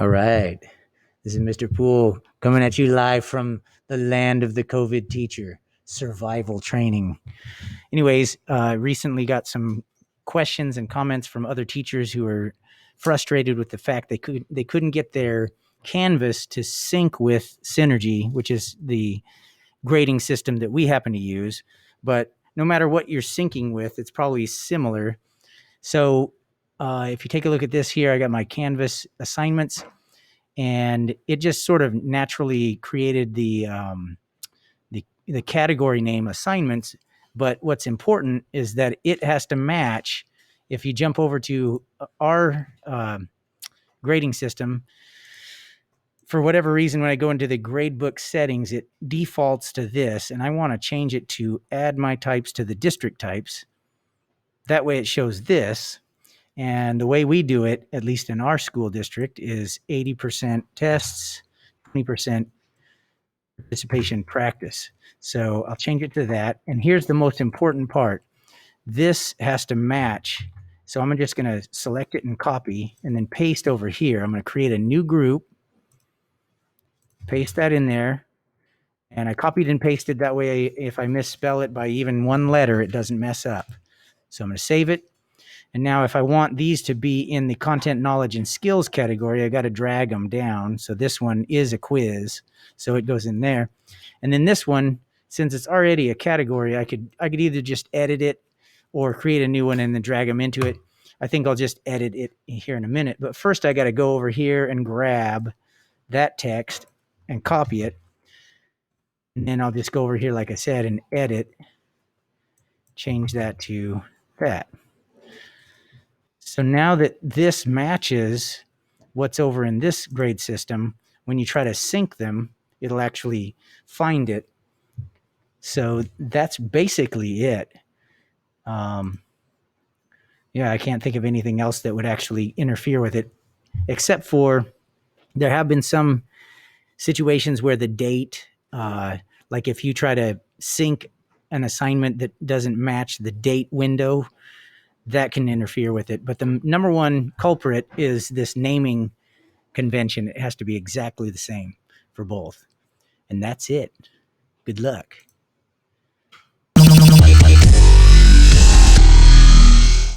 All right. This is Mr. Poole coming at you live from the land of the COVID teacher, survival training. Anyways, recently got some questions and comments from other teachers who are frustrated with the fact they couldn't get their Canvas to sync with Synergy, which is the grading system that we happen to use. But no matter what you're syncing with, it's probably similar. So if you take a look at this here, I got my Canvas assignments, and it just sort of naturally created the category name assignments. But what's important is that it has to match. If you jump over to our grading system, for whatever reason, when I go into the gradebook settings, it defaults to this, and I want to change it to add my types to the district types. That way it shows this. And the way we do it, at least in our school district, is 80% tests, 20% participation practice. So I'll change it to that. And here's the most important part. This has to match. So I'm just going to select it and copy and then paste over here. I'm going to create a new group, paste that in there. And I copied and pasted that way. If I misspell it by even one letter, it doesn't mess up. So I'm going to save it. And now if I want these to be in the content, knowledge, and skills category, I got to drag them down. So this one is a quiz, so it goes in there. And then this one, since it's already a category, I could either just edit it or create a new one and then drag them into it. I think I'll just edit it here in a minute. But first I got to go over here and grab that text and copy it. And then I'll just go over here, like I said, and edit, change that to that. So now that this matches what's over in this grade system, when you try to sync them, it'll actually find it. So that's basically it. Yeah, I can't think of anything else that would actually interfere with it, except for there have been some situations where the date, like if you try to sync an assignment that doesn't match the date window, that can interfere with it. But the number one culprit is this naming convention. It has to be exactly the same for both. And that's it. Good luck.